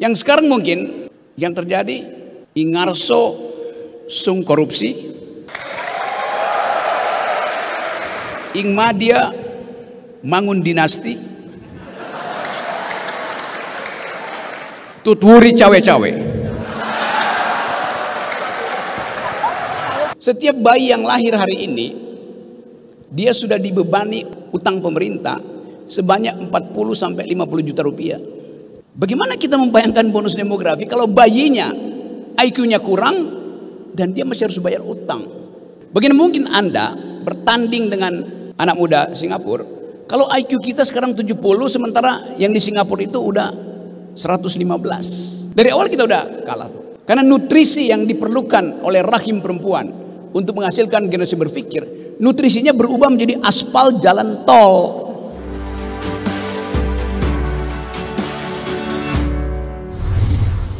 Yang sekarang mungkin yang terjadi, Ingarso sung korupsi, Ing Madia mangun dinasti, tutwuri cawe-cawe. Setiap bayi yang lahir hari ini, dia sudah dibebani utang pemerintah sebanyak 40-50 juta rupiah. Bagaimana kita membayangkan bonus demografi kalau bayinya IQ-nya kurang dan dia masih harus bayar utang? Bagaimana mungkin Anda bertanding dengan anak muda Singapura kalau IQ kita sekarang 70 sementara yang di Singapura itu udah 115. Dari awal kita udah kalah tuh. Karena nutrisi yang diperlukan oleh rahim perempuan untuk menghasilkan generasi berpikir, nutrisinya berubah menjadi aspal jalan tol.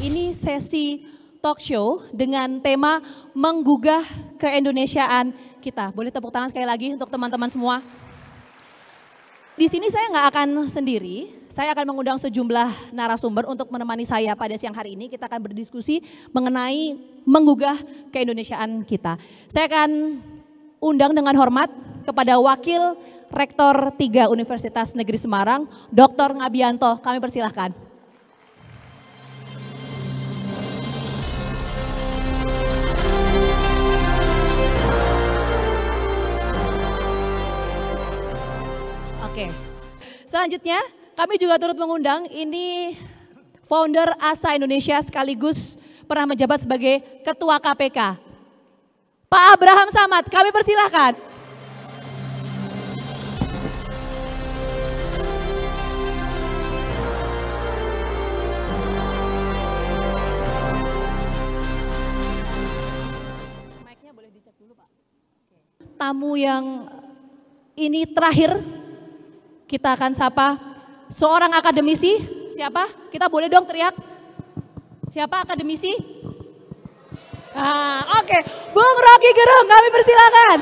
Ini sesi talk show dengan tema menggugah keindonesiaan kita. Boleh tepuk tangan sekali lagi untuk teman-teman semua. Di sini saya nggak akan sendiri, saya akan mengundang sejumlah narasumber untuk menemani saya pada siang hari ini. Kita akan berdiskusi mengenai menggugah keindonesiaan kita. Saya akan undang dengan hormat kepada Wakil Rektor 3 Universitas Negeri Semarang, Dr. Ngabianto. Kami persilahkan. Oke. Selanjutnya kami juga turut mengundang ini founder ASA Indonesia sekaligus pernah menjabat sebagai Ketua KPK. Pak Abraham Samad, kami persilahkan. Mic-nya boleh dicek dulu, Pak. Tamu yang ini terakhir kita akan sapa seorang akademisi. Siapa? Kita boleh dong teriak. Siapa akademisi? Oke. Bung Rocky Gerung, kami persilakan.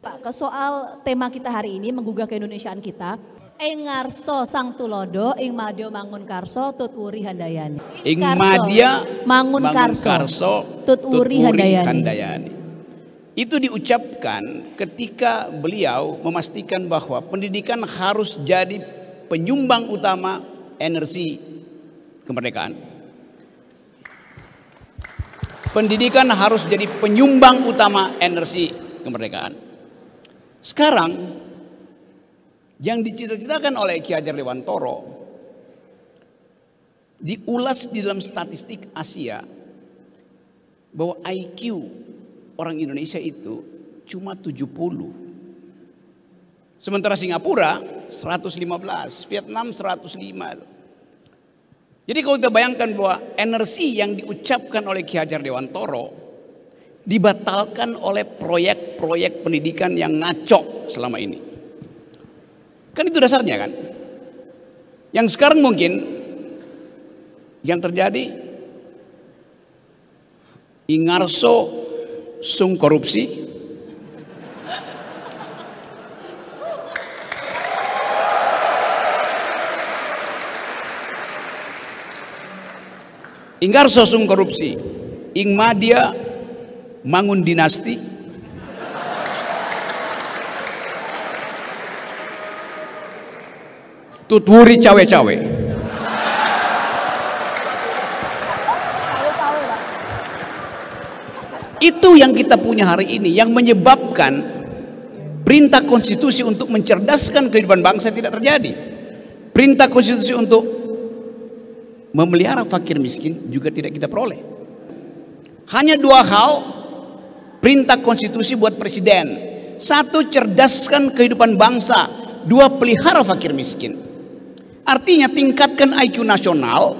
Pak, ke soal tema kita hari ini menggugah keindonesiaan kita. Ingarso sang tulodo, ing madio mangun karso, tutwuri handayani. Ing madia mangun karso, tutwuri handayani. Itu diucapkan ketika beliau memastikan bahwa pendidikan harus jadi penyumbang utama energi kemerdekaan. Pendidikan harus jadi penyumbang utama energi kemerdekaan. Sekarang yang dicita-citakan oleh Ki Hajar Dewantoro diulas di dalam statistik Asia bahwa IQ orang Indonesia itu cuma 70. Sementara Singapura 115, Vietnam 105. Jadi kalau kita bayangkan bahwa energi yang diucapkan oleh Ki Hajar Dewantoro dibatalkan oleh proyek-proyek pendidikan yang ngaco selama ini. Kan itu dasarnya kan. Yang sekarang mungkin yang terjadi, Ingarso sung korupsi, Ingarso sung korupsi, Ing Madia mangun dinasti, tutwuri cawe-cawe. Itu yang kita punya hari ini, yang menyebabkan perintah konstitusi untuk mencerdaskan kehidupan bangsa tidak terjadi. Perintah konstitusi untuk memelihara fakir miskin juga tidak kita peroleh. Hanya dua hal perintah konstitusi buat presiden. Satu, cerdaskan kehidupan bangsa. Dua, pelihara fakir miskin. Artinya tingkatkan IQ nasional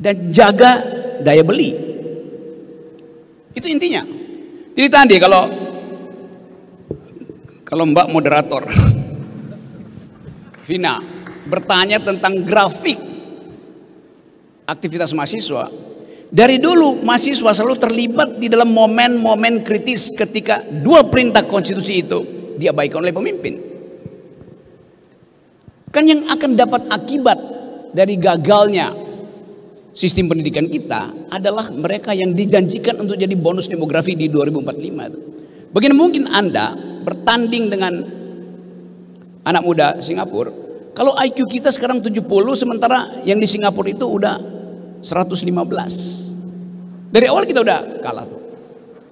dan jaga daya beli. Itu intinya. Jadi tadi kalau Mbak moderator Vina bertanya tentang grafik aktivitas mahasiswa. Dari dulu mahasiswa selalu terlibat di dalam momen-momen kritis ketika dua perintah konstitusi itu diabaikan oleh pemimpin. Kan yang akan dapat akibat dari gagalnya sistem pendidikan kita adalah mereka yang dijanjikan untuk jadi bonus demografi di 2045. Bagaimana mungkin Anda bertanding dengan anak muda Singapura kalau IQ kita sekarang 70 sementara yang di Singapura itu udah 115. Dari awal kita udah kalah tuh.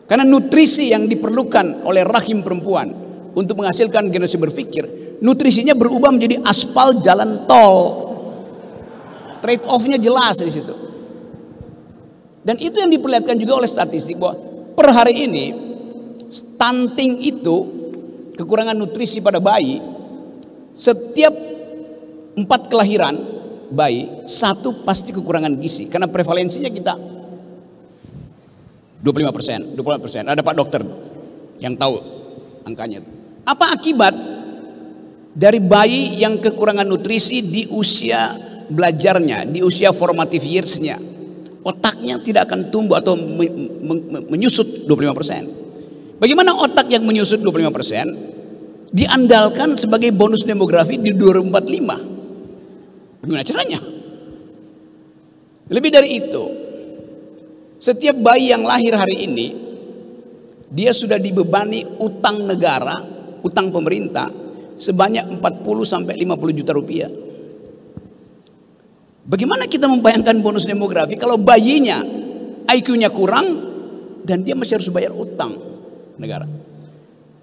Karena nutrisi yang diperlukan oleh rahim perempuan untuk menghasilkan generasi berpikir, nutrisinya berubah menjadi aspal jalan tol. Trade off-nya jelas di situ. Dan itu yang diperlihatkan juga oleh statistik bahwa per hari ini stunting itu, kekurangan nutrisi pada bayi, setiap 4 kelahiran bayi 1 pasti kekurangan gizi karena prevalensinya kita 25%. Ada Pak Dokter yang tahu angkanya. Apa akibat dari bayi yang kekurangan nutrisi di usia belajarnya, di usia formative years-nya? Otaknya tidak akan tumbuh atau menyusut 25%. Bagaimana otak yang menyusut 25% diandalkan sebagai bonus demografi di 2045? Bagaimana caranya? Lebih dari itu, setiap bayi yang lahir hari ini dia sudah dibebani utang negara, utang pemerintah sebanyak 40 sampai 50 juta rupiah. Bagaimana kita membayangkan bonus demografi kalau bayinya IQ-nya kurang dan dia masih harus bayar utang negara?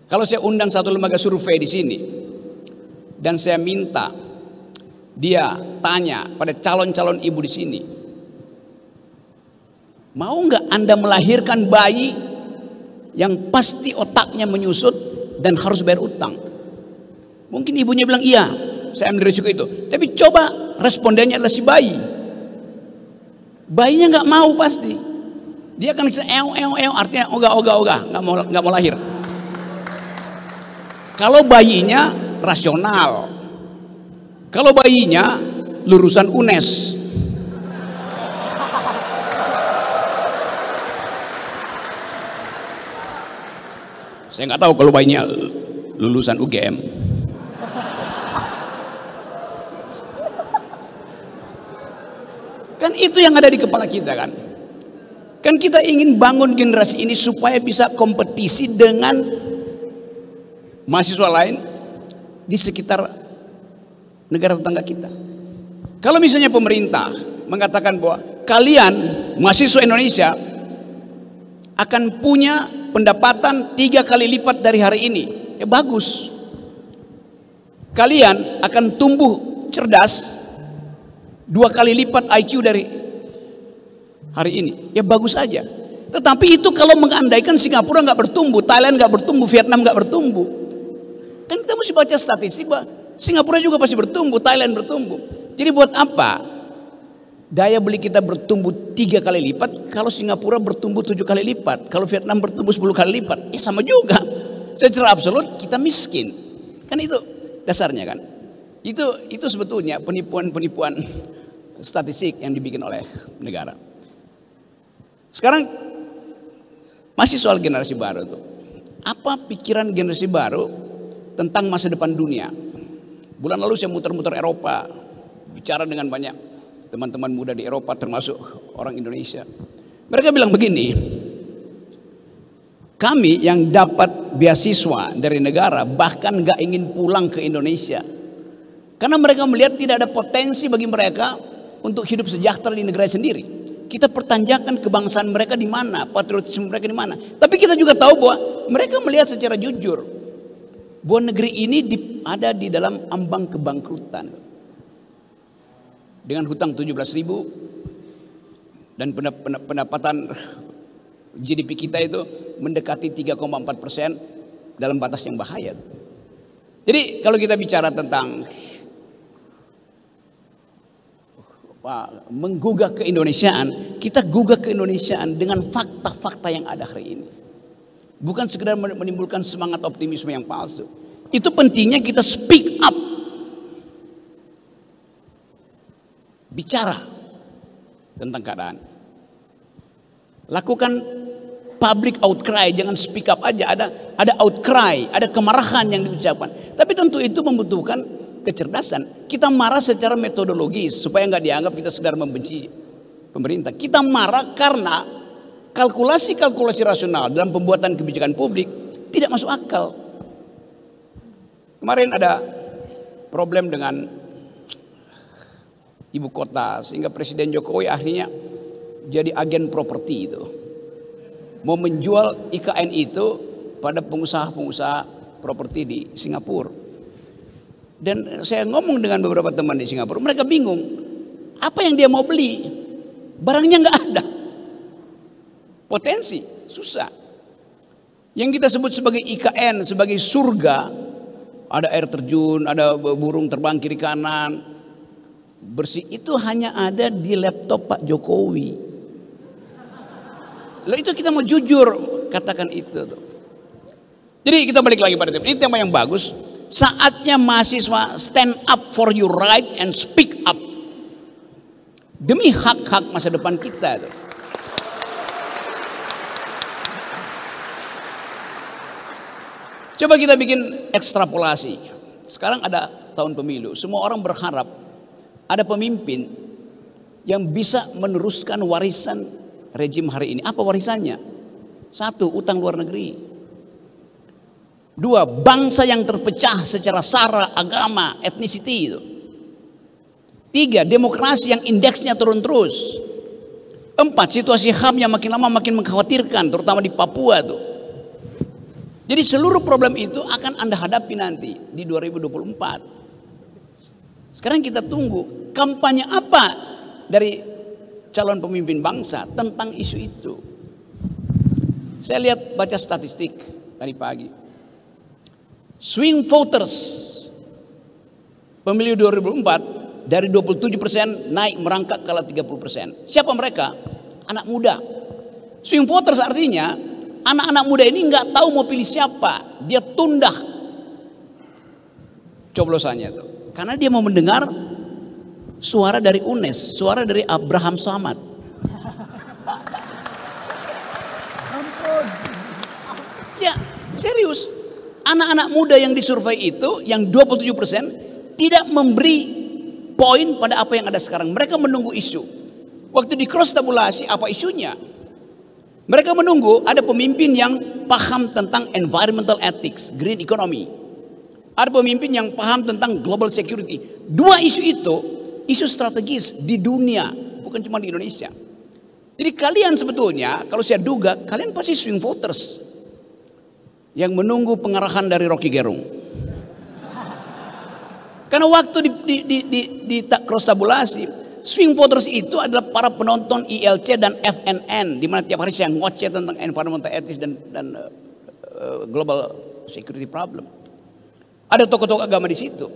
Kalau saya undang satu lembaga survei di sini dan saya minta dia tanya pada calon-calon ibu di sini, mau nggak Anda melahirkan bayi yang pasti otaknya menyusut dan harus bayar utang? Mungkin ibunya bilang iya, saya ambil risiko itu. Tapi coba respondennya adalah si bayi. Bayinya nggak mau pasti. Dia akan artinya ogah, nggak mau lahir. Kalau bayinya rasional, kalau bayinya lulusan UNES, saya nggak tahu kalau bayinya lulusan UGM. Kan itu yang ada di kepala kita kan. Kan kita ingin bangun generasi ini supaya bisa kompetisi dengan mahasiswa lain di sekitar negara tetangga kita. Kalau misalnya pemerintah mengatakan bahwa kalian mahasiswa Indonesia akan punya pendapatan 3 kali lipat dari hari ini, ya bagus. Kalian akan tumbuh cerdas 2 kali lipat IQ dari hari ini, ya bagus aja. Tetapi itu kalau mengandaikan Singapura nggak bertumbuh, Thailand nggak bertumbuh, Vietnam nggak bertumbuh. Kan kita mesti baca statistik bahwa Singapura juga pasti bertumbuh, Thailand bertumbuh. Jadi buat apa daya beli kita bertumbuh 3 kali lipat kalau Singapura bertumbuh 7 kali lipat, kalau Vietnam bertumbuh 10 kali lipat? Ya sama juga. Secara absolut kita miskin. Kan itu dasarnya kan. Itu sebetulnya penipuan-penipuan statistik yang dibikin oleh negara. Sekarang masih soal generasi baru tuh. Apa pikiran generasi baru tentang masa depan dunia? Bulan lalu saya muter-muter Eropa, bicara dengan banyak teman-teman muda di Eropa termasuk orang Indonesia. Mereka bilang begini, kami yang dapat beasiswa dari negara bahkan gak ingin pulang ke Indonesia. Karena mereka melihat tidak ada potensi bagi mereka untuk hidup sejahtera di negara sendiri. Kita pertanyakan kebangsaan mereka di mana, patriotisme mereka di mana. Tapi kita juga tahu bahwa mereka melihat secara jujur bahwa negeri ini ada di dalam ambang kebangkrutan. Dengan hutang 17.000 dan pendapatan GDP kita itu mendekati 3,4% dalam batas yang bahaya. Jadi kalau kita bicara tentang menggugah keindonesiaan, kita gugah keindonesiaan dengan fakta-fakta yang ada hari ini. Bukan sekedar menimbulkan semangat optimisme yang palsu. Itu pentingnya kita speak up. bicara tentang keadaan. Lakukan public outcry, jangan speak up aja. Ada outcry, ada kemarahan yang diucapkan. Tapi tentu itu membutuhkan kecerdasan. Kita marah secara metodologis supaya nggak dianggap kita sedang membenci pemerintah. Kita marah karena kalkulasi-kalkulasi rasional dalam pembuatan kebijakan publik tidak masuk akal. Kemarin ada problem dengan ibu kota sehingga Presiden Jokowi akhirnya jadi agen properti itu. Mau menjual IKN itu pada pengusaha-pengusaha properti di Singapura. Dan saya ngomong dengan beberapa teman di Singapura, mereka bingung. Apa yang dia mau beli? Barangnya nggak ada. Potensi, susah. Yang kita sebut sebagai IKN, sebagai surga, ada air terjun, ada burung terbang kiri kanan, bersih, itu hanya ada di laptop Pak Jokowi. Lalu itu kita mau jujur katakan itu. Jadi kita balik lagi pada tema. Ini tema yang bagus. Saatnya mahasiswa stand up for your right and speak up. Demi hak-hak masa depan kita. Coba kita bikin ekstrapolasi. Sekarang ada tahun pemilu. Semua orang berharap ada pemimpin yang bisa meneruskan warisan rejim hari ini. Apa warisannya? 1, utang luar negeri. 2, bangsa yang terpecah secara sara, agama, ethnicity itu. 3, demokrasi yang indeksnya turun terus. 4, situasi HAM yang makin lama makin mengkhawatirkan, terutama di Papua tuh. Jadi seluruh problem itu akan Anda hadapi nanti di 2024. Sekarang kita tunggu kampanye apa dari calon pemimpin bangsa tentang isu itu. Saya lihat baca statistik tadi pagi. Swing voters pemilu 2004 dari 27% naik merangkak ke 30%. Siapa mereka? Anak muda. Swing voters artinya anak-anak muda ini nggak tahu mau pilih siapa. Dia tunda coblosannya tuh. Karena dia mau mendengar suara dari UNES, suara dari Abraham Samad. Ya, serius. Anak-anak muda yang disurvei itu, yang 27% tidak memberi poin pada apa yang ada sekarang. Mereka menunggu isu. Waktu di cross tabulasi, apa isunya? Mereka menunggu ada pemimpin yang paham tentang environmental ethics, green economy. Ada pemimpin yang paham tentang global security. 2 isu itu, isu strategis di dunia, bukan cuma di Indonesia. Jadi kalian sebetulnya, kalau saya duga, kalian pasti swing voters yang menunggu pengarahan dari Rocky Gerung. Karena waktu di cross tabulasi, swing voters itu adalah para penonton ILC dan FNN, di mana tiap hari saya ngoceh tentang environmental ethics dan global security problem. Ada tokoh-tokoh agama di situ.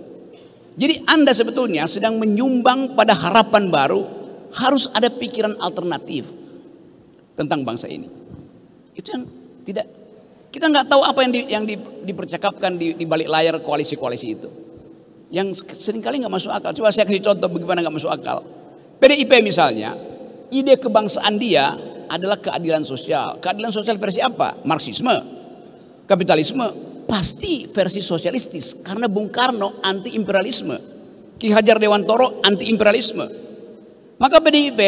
Jadi Anda sebetulnya sedang menyumbang pada harapan baru, harus ada pikiran alternatif tentang bangsa ini. Itu yang tidak, kita nggak tahu apa yang dipercakapkan di balik layar koalisi-koalisi itu. Yang seringkali nggak masuk akal. Coba saya kasih contoh bagaimana nggak masuk akal. PDIP misalnya, ide kebangsaan dia adalah keadilan sosial. Keadilan sosial versi apa? Marxisme, kapitalisme. Pasti versi sosialistis. Karena Bung Karno anti imperialisme, Ki Hajar Dewantoro anti imperialisme. Maka PDIP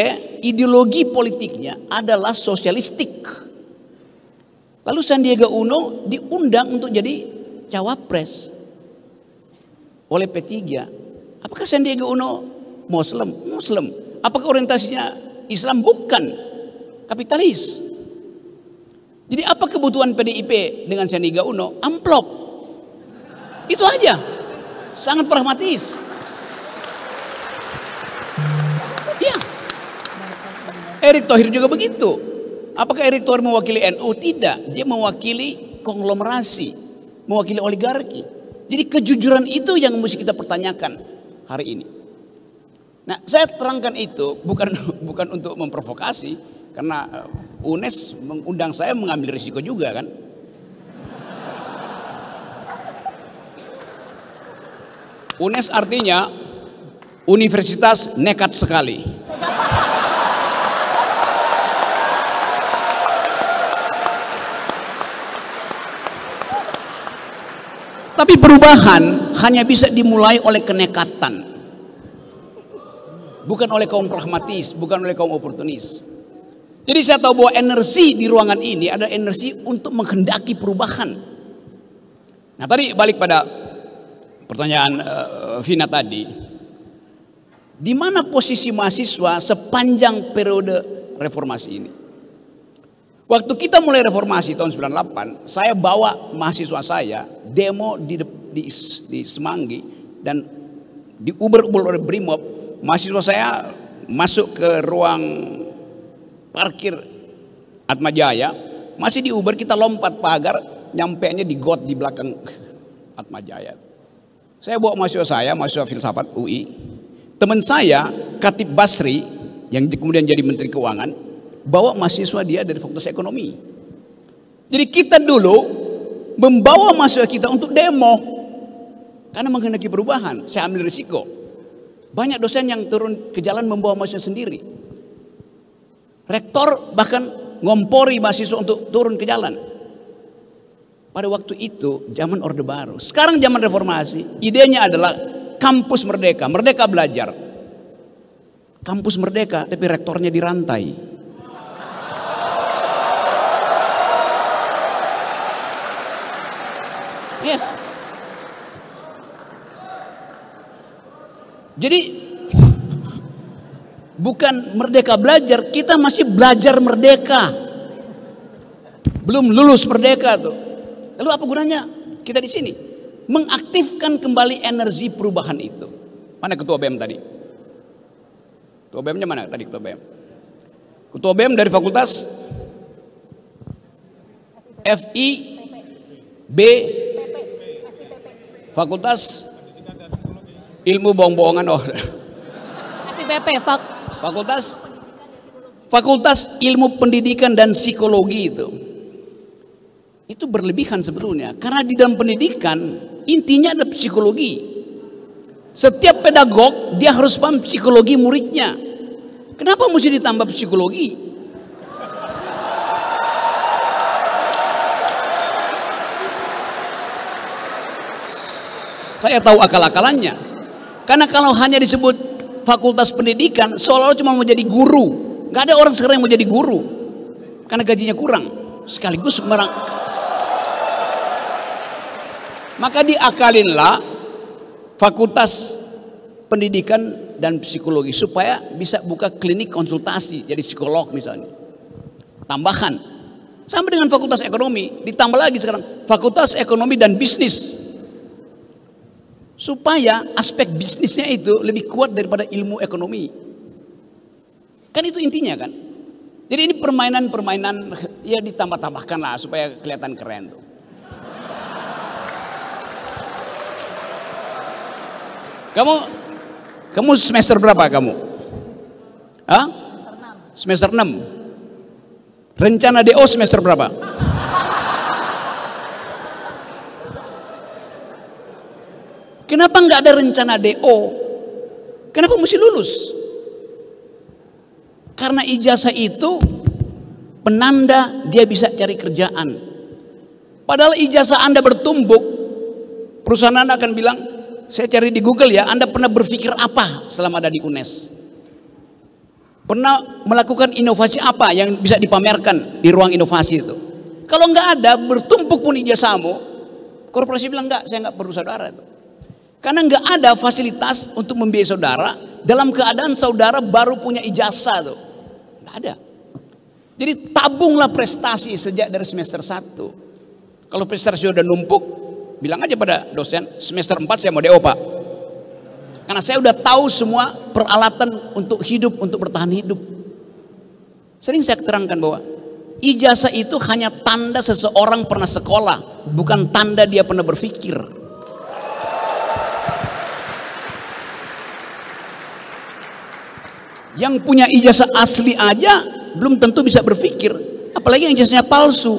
ideologi politiknya adalah sosialistik. Lalu Sandiaga Uno diundang untuk jadi cawapres oleh P3. Apakah Sandiaga Uno Muslim? Muslim. Apakah orientasinya Islam? Bukan. Kapitalis. Jadi apa kebutuhan PDIP dengan Sandiaga Uno? Amplop. Itu aja. Sangat pragmatis. Ya. Erick Thohir juga begitu. Apakah Erick Thohir mewakili NU? Tidak. Dia mewakili konglomerasi, mewakili oligarki. Jadi kejujuran itu yang mesti kita pertanyakan hari ini. Nah, saya terangkan itu bukan untuk memprovokasi, karena UNES mengundang saya mengambil risiko juga kan. UNES artinya Universitas nekat sekali. Tapi perubahan hanya bisa dimulai oleh kenekatan. Bukan oleh kaum pragmatis, bukan oleh kaum oportunis. Jadi saya tahu bahwa energi di ruangan ini ada energi untuk menghendaki perubahan. Nah tadi balik pada pertanyaan Vina tadi. Di mana posisi mahasiswa sepanjang periode reformasi ini? Waktu kita mulai reformasi tahun 98, saya bawa mahasiswa saya demo di Semanggi dan di Uber-Uber oleh Brimob. Mahasiswa saya masuk ke ruang parkir Atmajaya, masih di Uber kita lompat pagar, nyampenya di got di belakang Atmajaya. Saya bawa mahasiswa saya, mahasiswa filsafat UI. Teman saya, Khatib Basri, yang kemudian jadi Menteri Keuangan, bawa mahasiswa dia dari Fakultas Ekonomi. Jadi kita dulu membawa mahasiswa kita untuk demo karena menghendaki perubahan. Saya ambil risiko. Banyak dosen yang turun ke jalan membawa mahasiswa sendiri. Rektor bahkan ngompori mahasiswa untuk turun ke jalan. Pada waktu itu zaman Orde Baru. Sekarang zaman reformasi, idenya adalah kampus merdeka, merdeka belajar. Kampus merdeka tapi rektornya dirantai. Yes. Jadi bukan merdeka belajar, kita masih belajar merdeka. Belum lulus merdeka tuh. Lalu apa gunanya kita di sini? Mengaktifkan kembali energi perubahan itu. Mana ketua BEM tadi? Ketua BEM-nya mana tadi ketua BEM? Ketua BEM dari fakultas FIB, Fakultas Ilmu Bohong-bohongan. Oh. FIPP, Fakultas Ilmu Pendidikan dan Psikologi itu berlebihan sebetulnya, karena di dalam pendidikan intinya adalah psikologi. Setiap pedagog dia harus paham psikologi muridnya. Kenapa mesti ditambah psikologi? Saya tahu akal-akalannya. Karena kalau hanya disebut fakultas pendidikan, seolah-olah cuma mau jadi guru. Gak ada orang sekarang yang mau jadi guru. Karena gajinya kurang. Sekaligus maka diakalinlah fakultas pendidikan dan psikologi. Supaya bisa buka klinik konsultasi. Jadi psikolog misalnya. Tambahan. Sama dengan fakultas ekonomi. Ditambah lagi sekarang fakultas ekonomi dan bisnis. Supaya aspek bisnisnya itu lebih kuat daripada ilmu ekonomi. Kan itu intinya kan. Jadi ini permainan-permainan ya ditambah-tambahkan lah supaya kelihatan keren tuh. Kamu semester berapa kamu? Hah? Semester 6. Rencana DO semester berapa? Kenapa nggak ada rencana DO? Kenapa mesti lulus? Karena ijazah itu penanda dia bisa cari kerjaan. Padahal ijazah Anda bertumbuk, perusahaan Anda akan bilang, saya cari di Google ya, Anda pernah berpikir apa selama ada di UNES? Pernah melakukan inovasi apa yang bisa dipamerkan di ruang inovasi itu? Kalau nggak ada, bertumpuk pun ijazahmu, korporasi bilang nggak, saya nggak perlu saudara itu. Karena nggak ada fasilitas untuk membiayai saudara dalam keadaan saudara baru punya ijazah tuh. Nggak ada. Jadi tabunglah prestasi sejak dari semester 1. Kalau prestasi sudah numpuk, bilang aja pada dosen, semester 4 saya mau DO Pak. Karena saya udah tahu semua peralatan untuk hidup, untuk bertahan hidup. Sering saya terangkan bahwa ijazah itu hanya tanda seseorang pernah sekolah, bukan tanda dia pernah berpikir. Yang punya ijazah asli aja belum tentu bisa berpikir, apalagi yang ijazahnya palsu.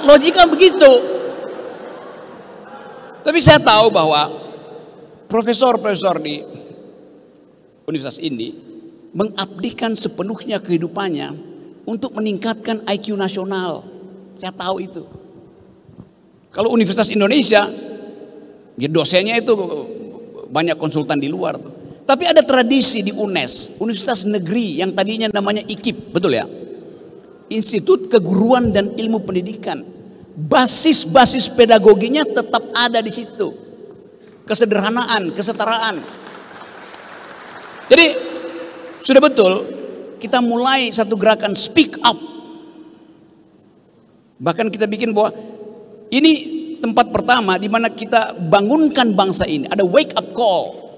Logika begitu. Tapi saya tahu bahwa profesor-profesor di universitas ini mengabdikan sepenuhnya kehidupannya untuk meningkatkan IQ nasional. Saya tahu itu. Kalau Universitas Indonesia, ya dosennya itu banyak konsultan di luar tuh. Tapi ada tradisi di UNES, Universitas Negeri yang tadinya namanya IKIP, betul ya? Institut Keguruan dan Ilmu Pendidikan. Basis-basis pedagoginya tetap ada di situ. Kesederhanaan, kesetaraan. Jadi sudah betul kita mulai satu gerakan speak up. Bahkan kita bikin bahwa ini tempat pertama di mana kita bangunkan bangsa ini. Ada wake up call.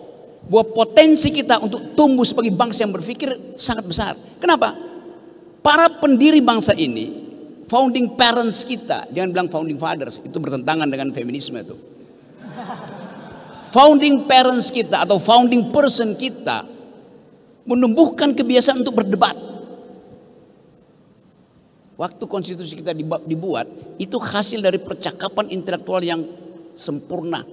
Bahwa potensi kita untuk tumbuh sebagai bangsa yang berpikir sangat besar. Kenapa? Para pendiri bangsa ini, founding parents kita, jangan bilang founding fathers, itu bertentangan dengan feminisme itu. Founding parents kita atau founding person kita menumbuhkan kebiasaan untuk berdebat. Waktu konstitusi kita dibuat, itu hasil dari percakapan intelektual yang sempurna.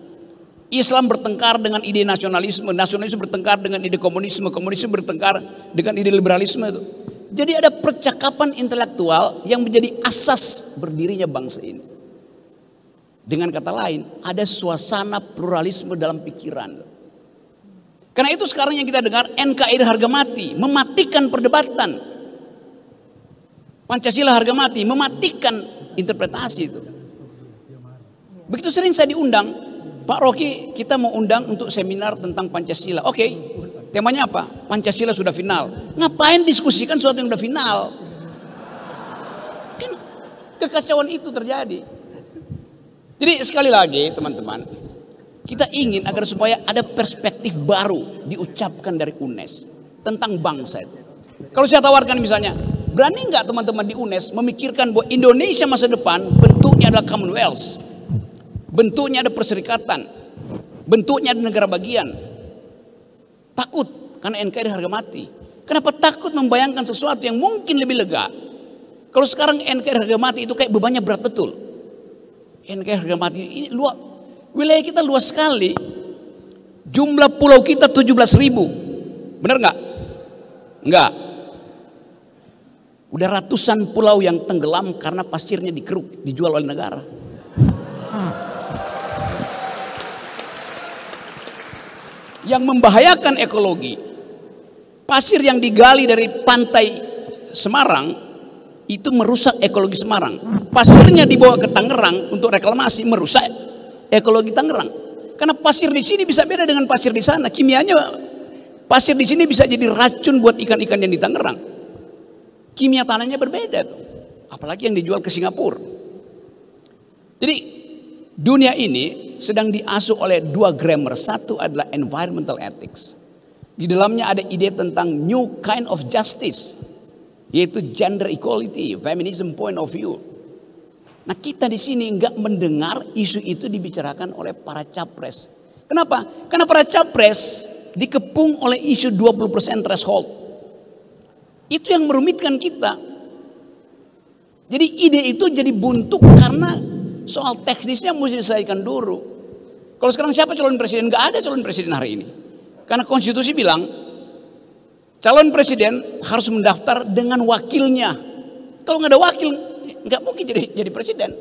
Islam bertengkar dengan ide nasionalisme, nasionalisme bertengkar dengan ide komunisme, komunisme bertengkar dengan ide liberalisme itu. Jadi ada percakapan intelektual yang menjadi asas berdirinya bangsa ini. Dengan kata lain, ada suasana pluralisme dalam pikiran. Karena itu sekarang yang kita dengar NKRI harga mati, mematikan perdebatan. Pancasila harga mati, mematikan interpretasi itu. Begitu sering saya diundang, Pak Rocky, kita mau undang untuk seminar tentang Pancasila. Oke, temanya apa? Pancasila sudah final. Ngapain diskusikan sesuatu yang sudah final? Kan kekacauan itu terjadi. Jadi sekali lagi teman-teman, kita ingin agar supaya ada perspektif baru diucapkan dari UNES tentang bangsa itu. Kalau saya tawarkan misalnya, berani nggak teman-teman di UNES memikirkan bahwa Indonesia masa depan bentuknya adalah Commonwealth, bentuknya ada perserikatan, bentuknya ada negara bagian. Takut karena NKRI harga mati. Kenapa takut membayangkan sesuatu yang mungkin lebih lega? Kalau sekarang NKRI harga mati itu kayak bebannya berat betul. NKRI harga mati ini luas, wilayah kita luas sekali. Jumlah pulau kita 17.000. Benar nggak? Enggak. Udah ratusan pulau yang tenggelam karena pasirnya dikeruk, dijual oleh negara. Yang membahayakan ekologi, pasir yang digali dari pantai Semarang itu merusak ekologi Semarang. Pasirnya dibawa ke Tangerang untuk reklamasi, merusak ekologi Tangerang. Karena pasir di sini bisa beda dengan pasir di sana. Kimianya pasir di sini bisa jadi racun buat ikan-ikan yang di Tangerang. Kimia tanahnya berbeda tuh. Apalagi yang dijual ke Singapura. Jadi dunia ini sedang diasuh oleh dua grammar. Satu adalah environmental ethics. Di dalamnya ada ide tentang new kind of justice, yaitu gender equality, feminism point of view. Nah kita di sini nggak mendengar isu itu dibicarakan oleh para capres. Kenapa? Karena para capres dikepung oleh isu 20% threshold. Itu yang merumitkan kita. Jadi ide itu jadi buntu karena soal teknisnya mesti diselesaikan dulu. Kalau sekarang siapa calon presiden? Nggak ada calon presiden hari ini. Karena konstitusi bilang calon presiden harus mendaftar dengan wakilnya. Kalau nggak ada wakil, nggak mungkin jadi presiden.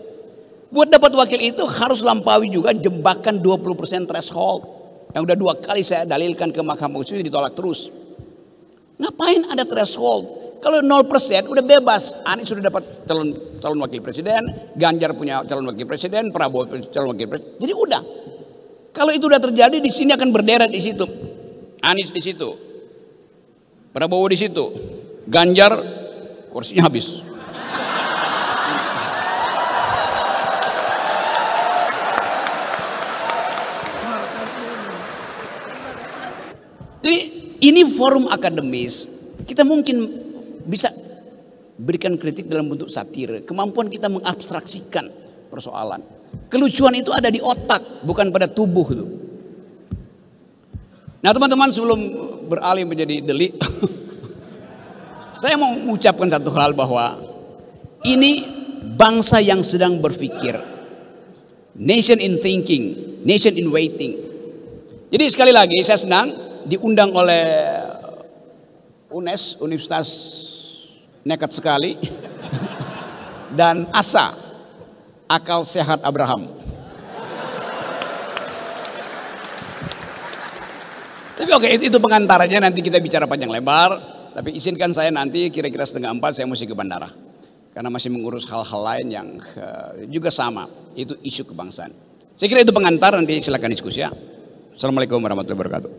Buat dapat wakil itu harus lampaui juga jebakan 20% threshold. Yang udah 2 kali saya dalilkan ke Mahkamah Konstitusi ditolak terus. Ngapain ada threshold? Kalau 0% udah bebas. Anies sudah dapat calon wakil presiden, Ganjar punya calon wakil presiden, Prabowo calon wakil presiden. Jadi udah. Kalau itu udah terjadi di sini akan berderet di situ. Anies di situ. Prabowo di situ. Ganjar kursinya habis. Jadi ini forum akademis. Kita mungkin bisa berikan kritik dalam bentuk satir. Kemampuan kita mengabstraksikan persoalan. Kelucuan itu ada di otak, bukan pada tubuh itu. Nah teman-teman, sebelum beralih menjadi delik, saya mau mengucapkan satu hal bahwa ini bangsa yang sedang berpikir. Nation in thinking, nation in waiting. Jadi sekali lagi saya senang diundang oleh UNES, Universitas Nekat Sekali, dan ASA, Akal Sehat Abraham. Tapi oke, itu pengantarnya, nanti kita bicara panjang lebar. Tapi izinkan saya nanti kira-kira 3:30 saya mesti ke bandara. Karena masih mengurus hal-hal lain yang juga sama, itu isu kebangsaan. Saya kira itu pengantar, nanti silakan diskusi ya. Assalamualaikum warahmatullahi wabarakatuh.